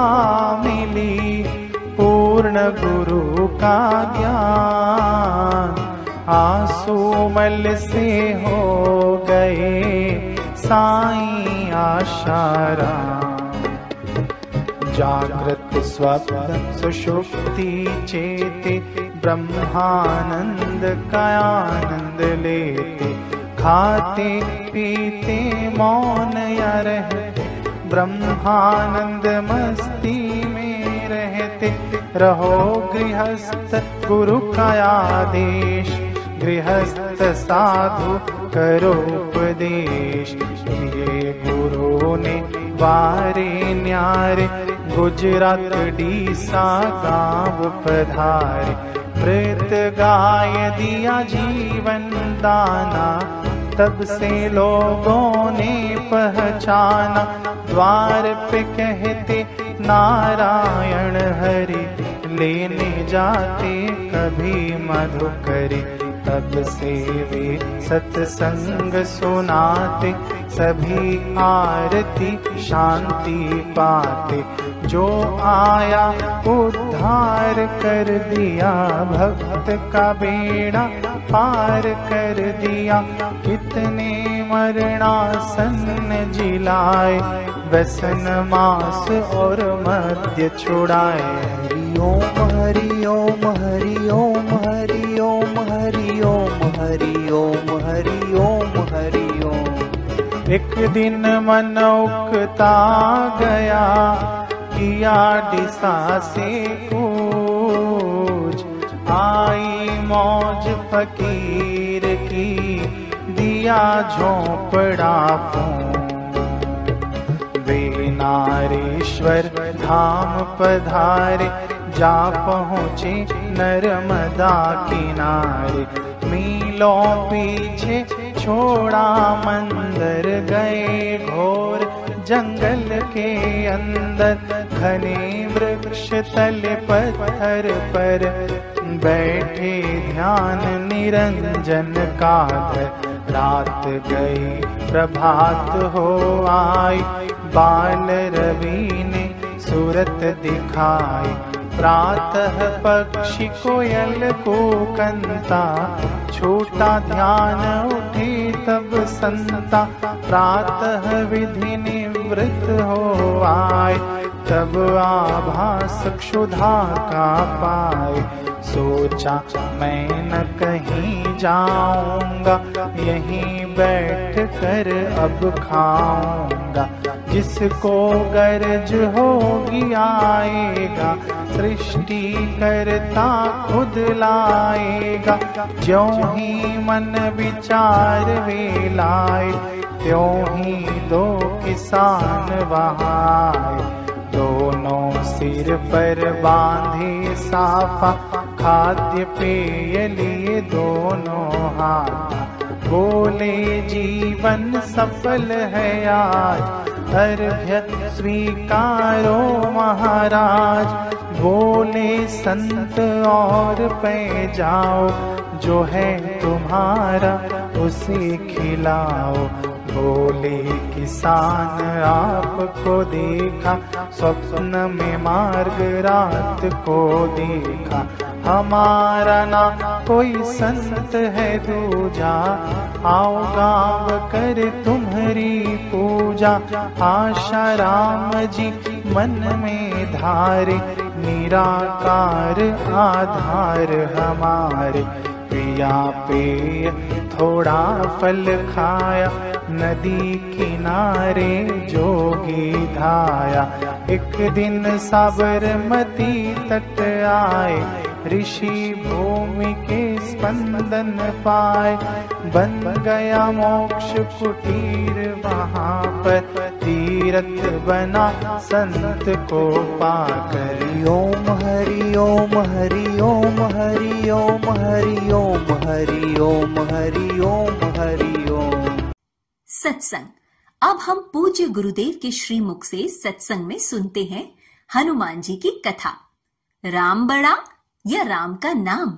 [SPEAKER 11] मिली, पूर्ण गुरु का ज्ञान। आंसू से हो गए साईं आशाराम। जागृत स्वप्न सुषुप्ति चेते, ब्रह्मानंद का आनंद लेते। खाते पीते मौन या रहते, ब्रह्मानंद मस्ती में रहते। रहो गृहस्थ गुरु का आदेश, गृहस्थ साधु करो उपदेश। ये गुरु ने वारे न्यारे, गुजरात डीसा गाँव पधारे। प्रेत गाय दिया जीवन दाना, तब से लोगों ने पहचाना। द्वार पे कहते नारायण हरि, लेने जाते कभी मधुकरी। तब से वे सत्संग सुनाते, सभी आरती शांति पाते। जो आया उद्धार कर दिया, भक्त का बेड़ा पार कर दिया। कितने मरणासन जिलाए, व्यसन मांस और मद्य छुड़ाए। हरि ओम हरि ओम हरि ओम हरि ओम हरि ओम हरि ओम हरि ओम हरि ओम। एक दिन मन उकता गया, किया दिशा से कूच। आई मौज फकीर की, दिया झोंपड़ा फूंक। वे नारेश्वर धाम पधारे, जा पहुँचे नर्मदा किनारे। मीलों पीछे छोड़ा मंदिर, गए घोर जंगल के अंदर। घने वृक्ष तले पत्थर पर, बैठे ध्यान निरंजन का धर। रात गई प्रभात हो आई, बाल रवि ने सूरत दिखाई। प्रातः पक्षी कोयल कूकंता, छोटा ध्यान उठे तब संता। प्रातः विधि निवृत्त हो आए, तब आभास क्षुधा का पाए। सोचा मैं न कहीं जाऊंगा, यहीं बैठ कर अब खाऊंगा। जिसको गरज होगी आएगा, सृष्टि करता खुद लाएगा। ज्यों ही मन विचार वे लाए, त्यों ही दो किसान वहाँ आए। दोनों सिर पर बांधे साफा, खाद्य पेय लिए दोनों हाथ। बोले जीवन सफल है आज, अर्घ्य स्वीकारो महाराज। बोले संत और पे जाओ, जो है तुम्हारा उसे खिलाओ। बोले किसान आपको देखा, स्वप्न में मार्ग रात को देखा। हमारा ना कोई संत है दूजा, आओ गाँव कर तुम्हारी पूजा। आशा राम जी मन में धारे, निराकार आधार हमारे। पिया पेय थोड़ा फल खाया, नदी किनारे जोगी धाया। एक दिन साबरमती तट आए, ऋषि भूमि के स्पंदन पाए। बन गया मोक्ष कुटीर वहाँ पर, तीर्थ बना संत को पाकर। ओम हरि ओम हरि ओम हरि ओम हरि ओम हरि ओम हरि ओम हरि ओम।
[SPEAKER 2] सत्संग। अब हम पूज्य गुरुदेव के श्रीमुख से सत्संग में सुनते हैं हनुमान जी की कथा। राम बड़ा या राम का नाम।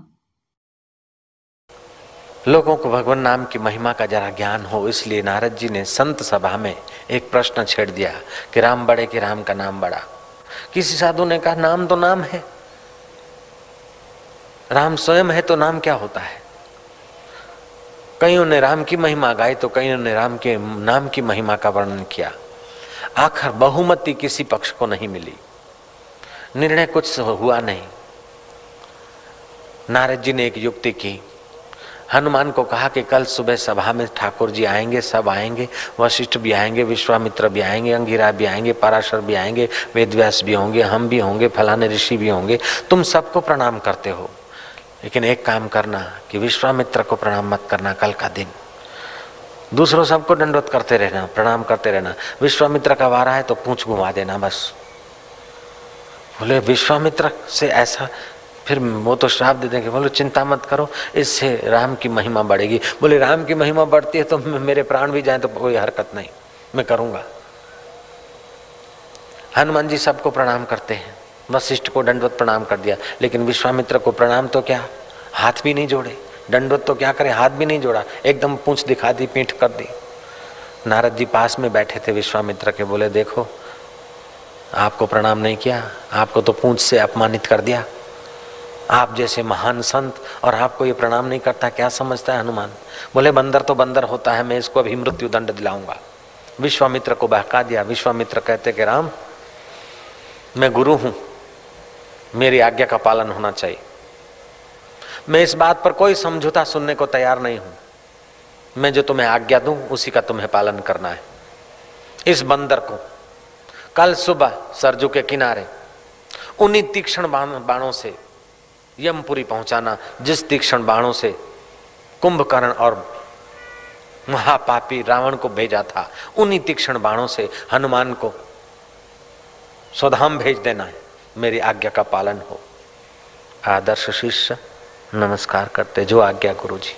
[SPEAKER 12] लोगों को भगवान नाम की महिमा का जरा ज्ञान हो, इसलिए नारद जी ने संत सभा में एक प्रश्न छेड़ दिया कि राम बड़े कि राम का नाम बड़ा। किसी साधु ने कहा नाम तो नाम है, राम स्वयं है तो नाम क्या होता है। कईयों ने राम की महिमा गाई तो कईयों ने राम के नाम की महिमा का वर्णन किया। आखिर बहुमति किसी पक्ष को नहीं मिली, निर्णय कुछ हुआ नहीं। नारद जी ने एक युक्ति की, हनुमान को कहा कि कल सुबह सभा में ठाकुर जी आएंगे, सब आएंगे, वशिष्ठ भी आएंगे, विश्वामित्र भी आएंगे, अंगिरा भी आएंगे, पराशर भी आएंगे, वेदव्यास भी होंगे, हम भी होंगे, फलाने ऋषि भी होंगे। तुम सबको प्रणाम करते हो, लेकिन एक काम करना कि विश्वामित्र को प्रणाम मत करना कल का दिन। दूसरों सबको दंडवत करते रहना, प्रणाम करते रहना। विश्वामित्र का वारा है तो पूंछ घुमा देना बस। बोले विश्वामित्र से ऐसा फिर वो तो श्राप दे देंगे। बोलो चिंता मत करो, इससे राम की महिमा बढ़ेगी। बोले राम की महिमा बढ़ती है तो मेरे प्राण भी जाए तो कोई हरकत नहीं, मैं करूंगा। हनुमान जी सबको प्रणाम करते हैं। वशिष्ठ को दंडवत प्रणाम कर दिया, लेकिन विश्वामित्र को प्रणाम तो क्या, हाथ भी नहीं जोड़े। दंडवत तो क्या करे, हाथ भी नहीं जोड़ा, एकदम पूंछ दिखा दी, पीठ कर दी। नारद जी पास में बैठे थे विश्वामित्र के, बोले देखो आपको प्रणाम नहीं किया, आपको तो पूंछ से अपमानित कर दिया। आप जैसे महान संत और आपको ये प्रणाम नहीं करता, क्या समझता है हनुमान? बोले बंदर तो बंदर होता है, मैं इसको अभी मृत्यु दंड दिलाऊंगा। विश्वामित्र को बहका दिया। विश्वामित्र कहते कि राम मैं गुरु हूं, मेरी आज्ञा का पालन होना चाहिए। मैं इस बात पर कोई समझौता सुनने को तैयार नहीं हूं। मैं जो तुम्हें आज्ञा दूं उसी का तुम्हें पालन करना है। इस बंदर को कल सुबह सरजू के किनारे उन्हीं तीक्ष्ण बाणों से यमपुरी पहुंचाना, जिस तीक्ष्ण बाणों से कुंभकर्ण और महापापी रावण को भेजा था। उन्हीं तीक्ष्ण बाणों से हनुमान को स्वधाम भेज देना है, मेरी आज्ञा का पालन हो। आदर्श शिष्य नमस्कार करते, जो आज्ञा गुरुजी।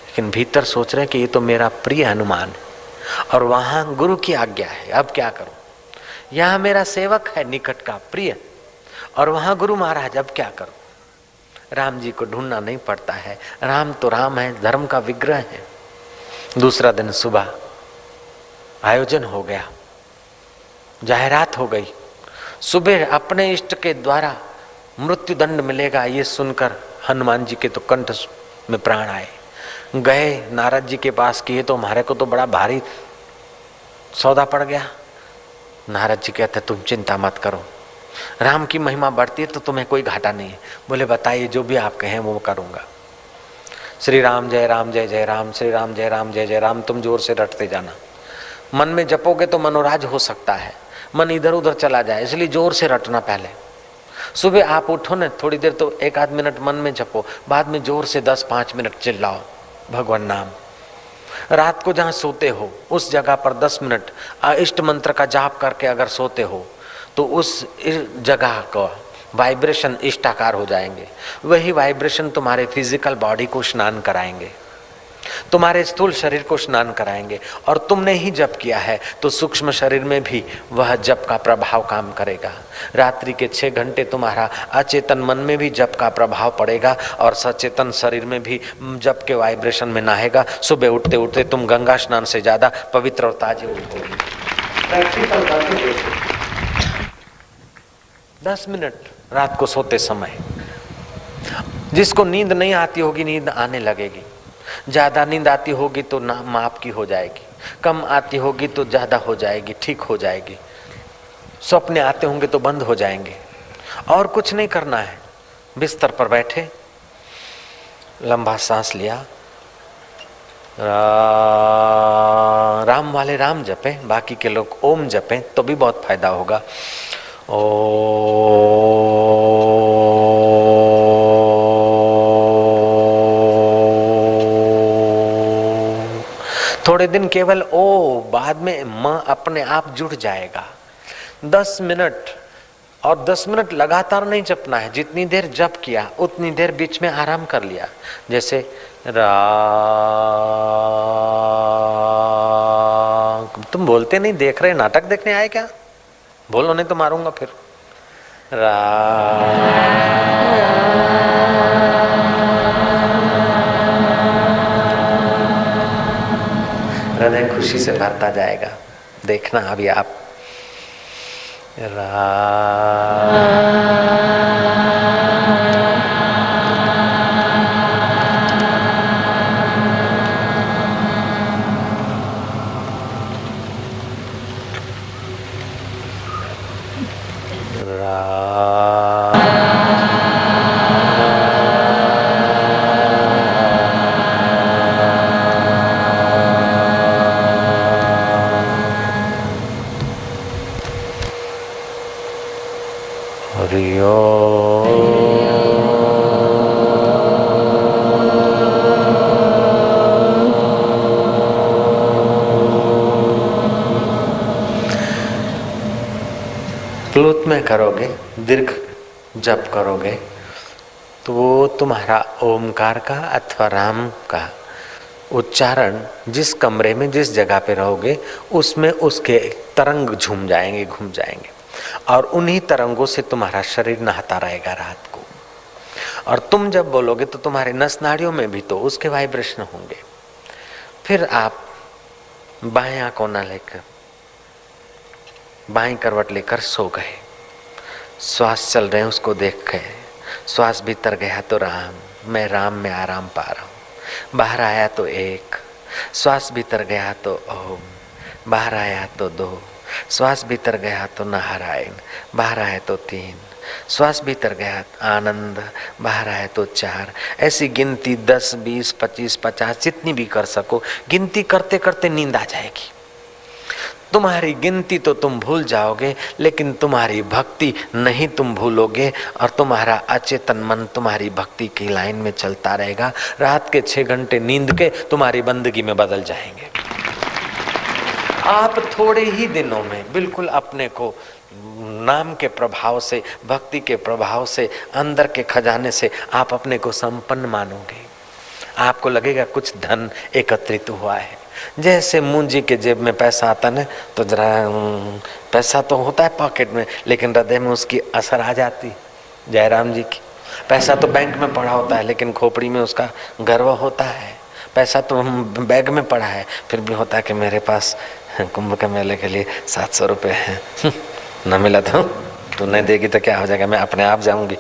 [SPEAKER 12] लेकिन भीतर सोच रहे कि ये तो मेरा प्रिय हनुमान है और वहां गुरु की आज्ञा है, अब क्या करूं? यहां मेरा सेवक है निकट का प्रिय और वहां गुरु महाराज, अब क्या करूं? राम जी को ढूंढना नहीं पड़ता है, राम तो राम है, धर्म का विग्रह है। दूसरा दिन सुबह आयोजन हो गया, जाहिरात हो गई। सुबह अपने इष्ट के द्वारा मृत्यु दंड मिलेगा, ये सुनकर हनुमान जी के तो कंठ में प्राण आए। गए नारद जी के पास कि ये तो हमारे को तो बड़ा भारी सौदा पड़ गया। नारद जी कहते तुम चिंता मत करो, राम की महिमा बढ़ती है तो तुम्हें कोई घाटा नहीं है। बोले बताइए, जो भी आप कहें वो करूंगा। श्री राम जय राम जय जय राम, श्री राम जय राम जय जय राम तुम जोर से रटते जाना। मन में जपोगे तो मनोराज हो सकता है, मन इधर उधर चला जाए, इसलिए जोर से रटना। पहले सुबह आप उठो न, थोड़ी देर तो 1-8 मिनट मन में जपो, बाद में जोर से 10-5 मिनट चिल्लाओ भगवान नाम। रात को जहाँ सोते हो उस जगह पर 10 मिनट इष्ट मंत्र का जाप करके अगर सोते हो तो उस जगह का वाइब्रेशन इष्टाकार हो जाएंगे। वही वाइब्रेशन तुम्हारे फिजिकल बॉडी को स्नान कराएंगे, तुम्हारे स्थूल शरीर को स्नान कराएंगे। और तुमने ही जप किया है तो सूक्ष्म शरीर में भी वह जप का प्रभाव काम करेगा। रात्रि के 6 घंटे तुम्हारा अचेतन मन में भी जप का प्रभाव पड़ेगा और सचेतन शरीर में भी जप के वाइब्रेशन में नहाएगा। सुबह उठते उठते तुम गंगा स्नान से ज्यादा पवित्र और ताजे उठोगे। प्रैक्टिकल करके देखो, 10 मिनट रात को सोते समय। जिसको नींद नहीं आती होगी नींद आने लगेगी, ज्यादा नींद आती होगी तो ना माप की हो जाएगी, कम आती होगी तो ज्यादा हो जाएगी, ठीक हो जाएगी। सपने आते होंगे तो बंद हो जाएंगे। और कुछ नहीं करना है, बिस्तर पर बैठे लंबा सांस लिया, राम वाले राम जपे, बाकी के लोग ओम जपें तो भी बहुत फायदा होगा। थोड़े दिन केवल ओ, बाद में म अपने आप जुड़ जाएगा। 10 मिनट, और 10 मिनट लगातार नहीं जपना है। जितनी देर जप किया उतनी देर बीच में आराम कर लिया। जैसे तुम बोलते नहीं, देख रहे नाटक देखने आए क्या? बोलो नहीं तो मारूंगा फिर। हृदय खुशी से भरता जाएगा। देखना अभी आप। प्लुत में करोगे, दीर्घ जप करोगे तो वो तुम्हारा ओमकार का अथवा राम का उच्चारण जिस कमरे में जिस जगह पे रहोगे उसमें उसके तरंग झूम जाएंगे, घूम जाएंगे, और उन्हीं तरंगों से तुम्हारा शरीर नहाता रहेगा रात को। और तुम जब बोलोगे तो तुम्हारे नस नाड़ियों में भी तो उसके वाइब्रेशन होंगे। फिर आप बायां कोना लेकर बाईं करवट लेकर सो गए, श्वास चल रहे हैं उसको देख गए, श्वास भीतर गया तो राम, मैं राम में आराम पा रहा हूँ। बाहर आया तो एक, श्वास भीतर गया तो ओम, बाहर आया तो दो, श्वास भीतर गया तो नारायण, बाहर आया तो तीन, श्वास भीतर गया आनंद, बाहर आया तो चार। ऐसी गिनती 10, 20, 25, 50 जितनी भी कर सको। गिनती करते करते नींद आ जाएगी। तुम्हारी गिनती तो तुम भूल जाओगे, लेकिन तुम्हारी भक्ति नहीं तुम भूलोगे, और तुम्हारा अचेतन मन तुम्हारी भक्ति की लाइन में चलता रहेगा। रात के 6 घंटे नींद के तुम्हारी बंदगी में बदल जाएंगे। आप थोड़े ही दिनों में बिल्कुल अपने को नाम के प्रभाव से, भक्ति के प्रभाव से, अंदर के खजाने से आप अपने को संपन्न मानोगे। आपको लगेगा कुछ धन एकत्रित हुआ है। जैसे मुंजी के जेब में पैसा आता ना, तो जरा पैसा तो होता है पॉकेट में, लेकिन हृदय में उसकी असर आ जाती। जयराम जी की पैसा तो बैंक में पड़ा होता है, लेकिन खोपड़ी में उसका गर्व होता है। पैसा तो बैग में पड़ा है, फिर भी होता है कि मेरे पास कुंभ के मेले के लिए 700 रुपये हैं, न मिला तो तू नहीं देगी तो क्या हो जाएगा, मैं अपने आप जाऊंगी।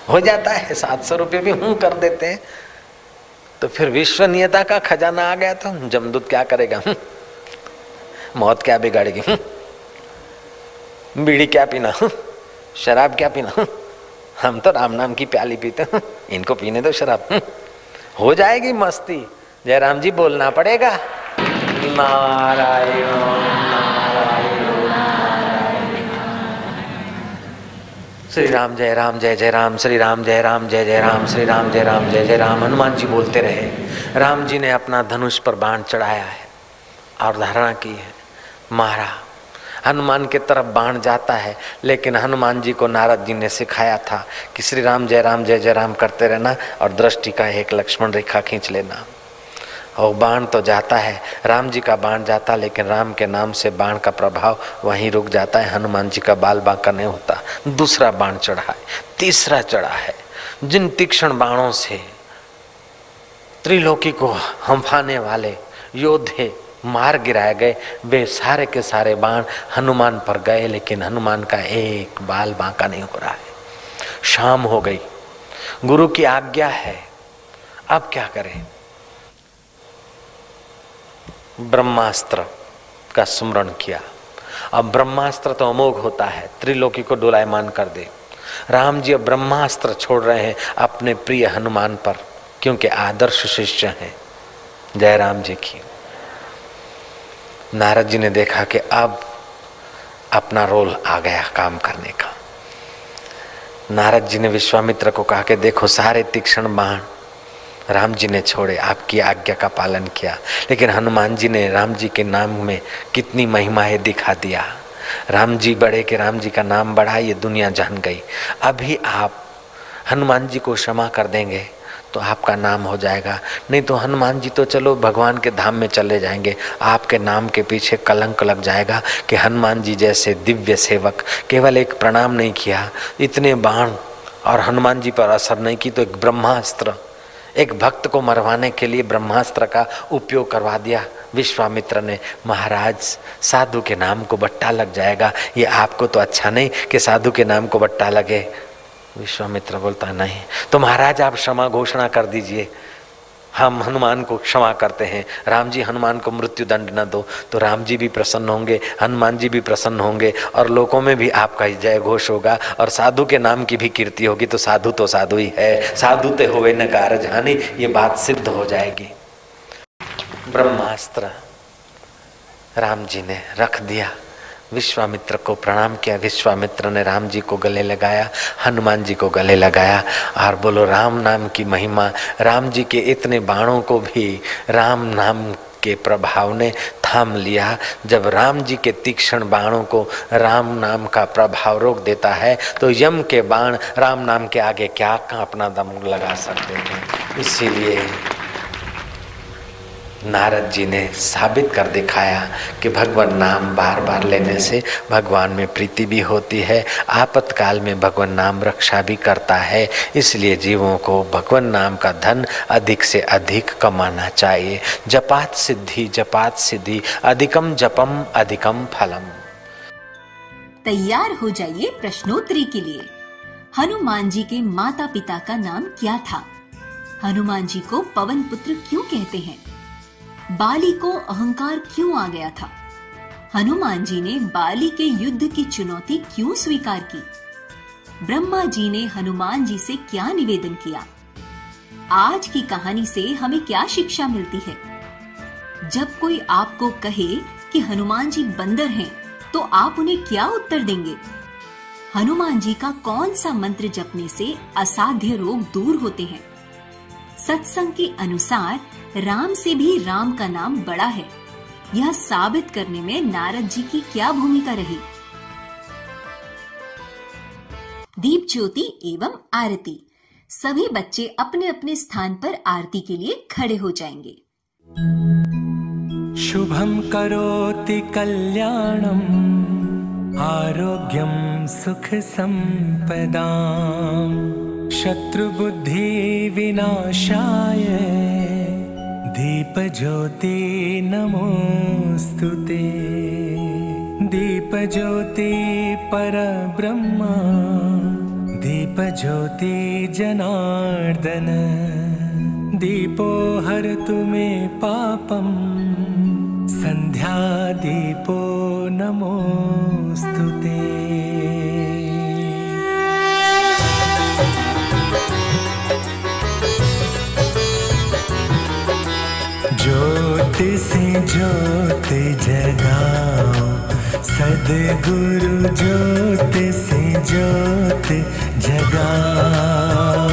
[SPEAKER 12] हो जाता है, 700 रुपये भी कर देते हैं। तो फिर विश्वनीयता का खजाना आ गया तो जमदूत क्या करेगा, मौत क्या बिगाड़ेगी, बीड़ी क्या पीना, शराब क्या पीना, हम तो राम नाम की प्याली पीते, इनको पीने दो शराब। हो जाएगी मस्ती। जयराम जी बोलना पड़ेगा, नारायण नारायण श्री राम जय राम जय जय राम, श्री राम जय राम जय जय राम, श्री राम जय राम जय जय राम। हनुमान जी बोलते रहे। राम जी ने अपना धनुष पर बाण चढ़ाया है और धारणा की है, मारा। हनुमान के तरफ बाण जाता है, लेकिन हनुमान जी को नारद जी ने सिखाया था कि श्री राम जय राम करते रहना और दृष्टि का एक लक्ष्मण रेखा खींच लेना। और बाण तो जाता है, राम जी का बाण जाता, लेकिन राम के नाम से बाण का प्रभाव वहीं रुक जाता है। हनुमान जी का बाल बांका नहीं होता। दूसरा बाण चढ़ा है, तीसरा चढ़ा है। जिन तीक्ष्ण बाणों से त्रिलोकी को हंफाने वाले योद्धे मार गिराए गए, वे सारे के सारे बाण हनुमान पर गए, लेकिन हनुमान का एक बाल बांका नहीं हो रहा है। शाम हो गई, गुरु की आज्ञा है, अब क्या करें। ब्रह्मास्त्र का स्मरण किया। अब ब्रह्मास्त्र तो अमोघ होता है, त्रिलोकी को डोलायमान कर दे। राम जी अब ब्रह्मास्त्र छोड़ रहे हैं अपने प्रिय हनुमान पर, क्योंकि आदर्श शिष्य हैं जयराम जी की। नारद जी ने देखा कि अब अपना रोल आ गया काम करने का। नारद जी ने विश्वामित्र को कहा कि देखो सारे तीक्ष्ण बाण राम जी ने छोड़े, आपकी आज्ञा का पालन किया, लेकिन हनुमान जी ने राम जी के नाम में कितनी महिमाएं दिखा दिया। राम जी बड़े के राम जी का नाम बढ़ा, ये दुनिया जान गई। अभी आप हनुमान जी को क्षमा कर देंगे तो आपका नाम हो जाएगा, नहीं तो हनुमान जी तो चलो भगवान के धाम में चले जाएंगे, आपके नाम के पीछे कलंक लग जाएगा कि हनुमान जी जैसे दिव्य सेवक केवल एक प्रणाम नहीं किया, इतने बाण और हनुमान जी पर असर नहीं की, तो एक ब्रह्मास्त्र, एक भक्त को मरवाने के लिए ब्रह्मास्त्र का उपयोग करवा दिया विश्वामित्र ने। महाराज साधु के नाम को बट्टा लग जाएगा, ये आपको तो अच्छा नहीं कि साधु के नाम को बट्टा लगे। विश्वामित्र बोलता नहीं, तो महाराज आप क्षमा घोषणा कर दीजिए, हम हनुमान को क्षमा करते हैं, राम जी हनुमान को मृत्यु दंड न दो, तो राम जी भी प्रसन्न होंगे, हनुमान जी भी प्रसन्न होंगे, और लोगों में भी आपका जय घोष होगा, और साधु के नाम की भी कीर्ति होगी। तो साधु ही है, साधु ते होवे न कारज हानि, ये बात सिद्ध हो जाएगी। ब्रह्मास्त्र राम जी ने रख दिया, विश्वामित्र को प्रणाम किया। विश्वामित्र ने राम जी को गले लगाया, हनुमान जी को गले लगाया, और बोलो राम नाम की महिमा। राम जी के इतने बाणों को भी राम नाम के प्रभाव ने थाम लिया। जब राम जी के तीक्ष्ण बाणों को राम नाम का प्रभाव रोक देता है तो यम के बाण राम नाम के आगे क्या अपना दम लगा सकते हैं। इसीलिए नारद जी ने साबित कर दिखाया कि भगवान नाम बार बार लेने से भगवान में प्रीति भी होती है, आपातकाल में भगवान नाम रक्षा भी करता है। इसलिए जीवों को भगवान नाम का धन अधिक से अधिक कमाना चाहिए। जपात सिद्धि अधिकम जपम अधिकम फलम।
[SPEAKER 2] तैयार हो जाइए प्रश्नोत्तरी के लिए। हनुमान जी के माता पिता का नाम क्या था? हनुमान जी को पवन पुत्र क्यों कहते हैं? बाली को अहंकार क्यों आ गया था? हनुमान जी ने बाली के युद्ध की चुनौती क्यों स्वीकार की? ब्रह्मा जी ने हनुमान जी से क्या निवेदन किया? आज की कहानी से हमें क्या शिक्षा मिलती है? जब कोई आपको कहे कि हनुमान जी बंदर हैं, तो आप उन्हें क्या उत्तर देंगे? हनुमान जी का कौन सा मंत्र जपने से असाध्य रोग दूर होते हैं? सत्संग के अनुसार राम से भी राम का नाम बड़ा है। यह साबित करने में नारद जी की क्या भूमिका रही? दीप ज्योति एवं आरती। सभी बच्चे अपने अपने स्थान पर आरती के लिए खड़े हो जाएंगे।
[SPEAKER 13] शुभम करोति कल्याणम आरोग्यम सुख संपदाम शत्रुबुद्धि विनाशाय दीप ज्योति नमोस्तुते। दीप ज्योति परब्रह्म दीप ज्योति जनार्दन दीपो हरतु मे पापम संध्या दीपो नमोस्तुते। ज्योति से ज्योति जगाओ सद्गुरु ज्योति से ज्योति जगाओ।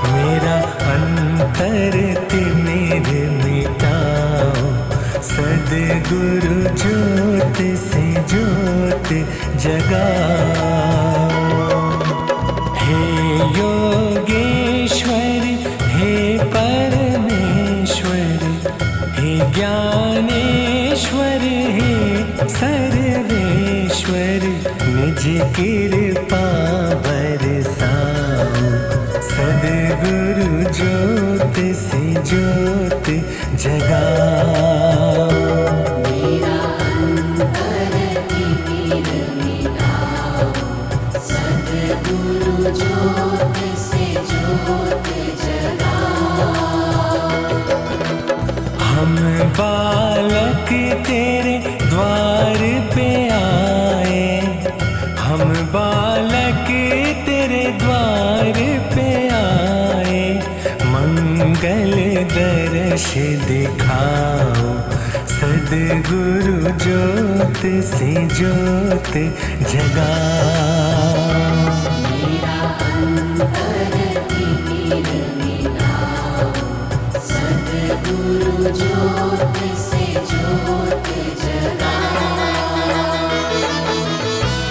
[SPEAKER 13] मेरा अंतर तिमिर मिटाओ सद्गुरु ज्योति से ज्योति जगाओ। हे योगेश्वर हे परमेश्वर हे ज्ञानेश्वर हे सर्वेश्वर निज कृपा बरसाओ सद्गुरु ज्योति से ज्योति जगाओ। मेरा अंतर तिमिर मिटाओ सद्गुरु ज्योति से ज्योति जगाओ। हम बालक तेरे द्वार पे आए, हम बालक तेरे द्वार पे आए। मंगल दर्श दिखाओ सद्गुरु ज्योति से ज्योति जगाओ। मेरा अंतर तिमिर मिटाओ सद्गुरु ज्योति से ज्योति जगाओ।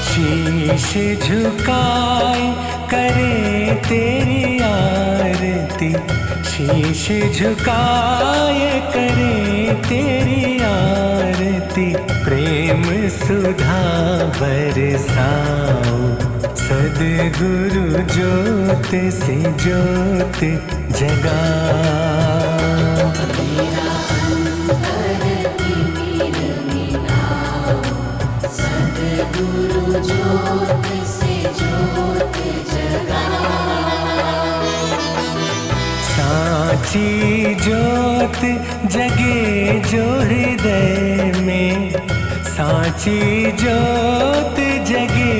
[SPEAKER 13] शीश झुकाए करे तेरी आरती, शीश झुकाए करे तेरी आरती। प्रेम सुधा बरसाओ सद्गुरु ज्योति से ज्योति जगाओ। मेरा अंतर तिमिर मिटाओ सद्गुरु ज्योति से ज्योति जगाओ। साची ज्योत जगे जो हृदय में, साची ज्योत जगे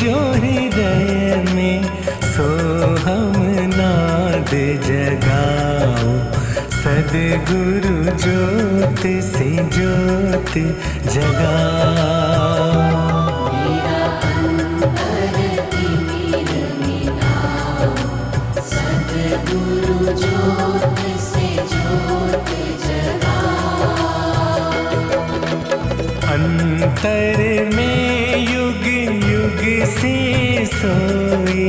[SPEAKER 13] जो हृदय में। सो हम नाद जगाओ सद्गुरु ज्योति से ज्योति जगाओ। मेरा अंतर तिमिर मिटाओ सद्गुरु ज्योति से ज्योति जगाओ। अंतर में युग युग से सोई,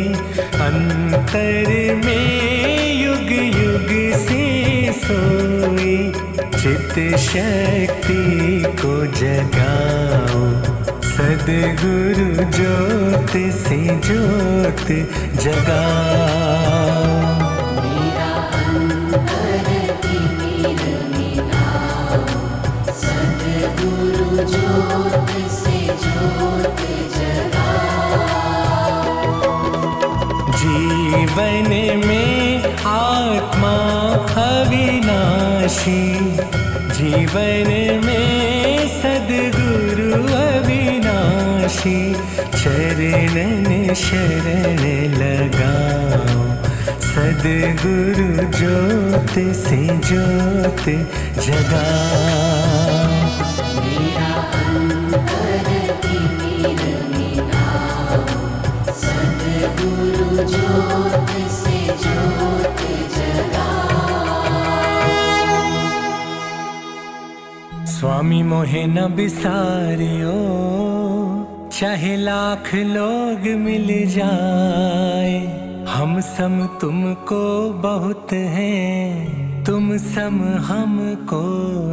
[SPEAKER 13] अंतर में युग युग से सोई। चित शक्ति को जगाओ, सद्गुरु ज्योत से ज्योत जगाओ।
[SPEAKER 14] मेरा अंतर तिमिर मिटाओ, सद्गुरु ज्योत से ज्योत जगाओ।
[SPEAKER 13] जीवन में आत्मा अविनाशी, जीवन में सद्गुरु अविनाशी। चरणन शरण लगाओ, सद्गुरु ज्योत से ज्योत जगाओ।
[SPEAKER 14] मेरा अंतर तिमिर मिटाओ, सद्गुरु ज्योत से ज्योत जगाओ।
[SPEAKER 13] स्वामी मोहे न बिसारियो, चाहे लाख लोग मिल जाए। हम सम तुमको बहुत हैं, तुम सम हमको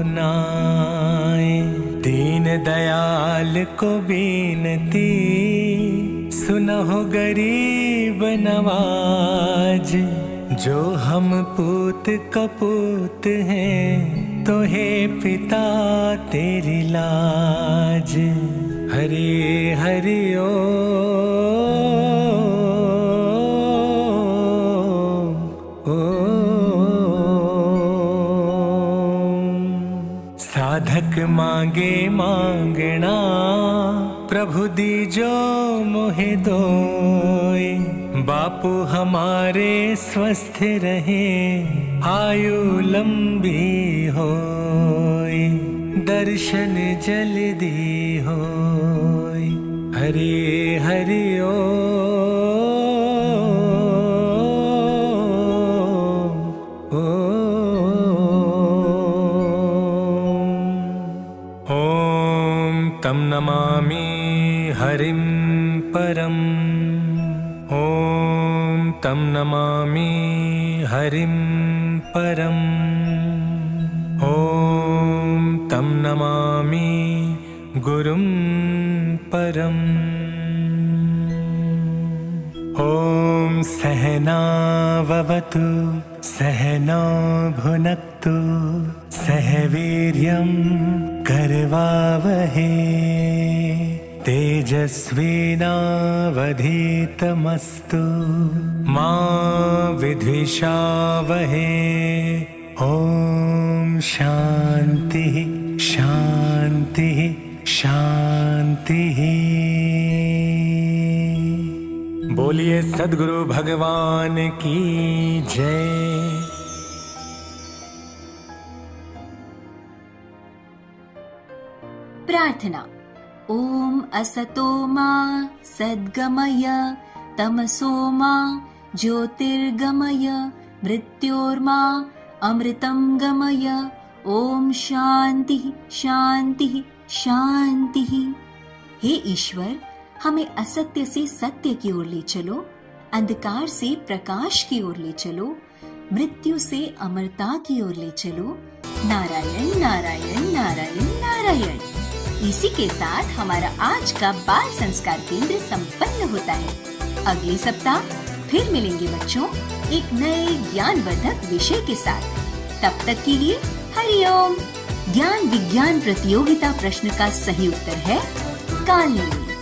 [SPEAKER 13] नाए। दीन दयाल को बीनती, सुनो गरीब नवाज। जो हम पूत कपूत हैं, तो हे पिता तेरी लाज। हरे हरि ओ साधक मांगे मांगना, प्रभु दीजो मोहे दोए। बापू हमारे स्वस्थ रहे, आयु लंबी होए। दर्शन जल्दी होए। हरे हरि ओ तम नमामि हरिं परम। ओम तम नमामि हरिं परम। ओम तम नमामि गुरुं परम। ओम सहनाववतु सहनौ भुनक्तु, सह वीर्यं करवावहे। तेजस्विनावधीतमस्तु मा विद्विषावहे। ओम शांति शांति शांति। बोलिए सद्गुरु भगवान की जय।
[SPEAKER 2] प्रार्थना। ओम असतो मा सद्गमय, तमसो मा ज्योतिर्गमय, मृत्योर्मा अमृतं गमय। ओम शांति शांति शांति। हे ईश्वर, हमें असत्य से सत्य की ओर ले चलो, अंधकार से प्रकाश की ओर ले चलो, मृत्यु से अमरता की ओर ले चलो। नारायण नारायण नारायण नारायण। इसी के साथ हमारा आज का बाल संस्कार केंद्र संपन्न होता है। अगले सप्ताह फिर मिलेंगे बच्चों, एक नए ज्ञानवर्धक विषय के साथ। तब तक के लिए हरिओम। ज्ञान विज्ञान प्रतियोगिता प्रश्न का सही उत्तर है काली।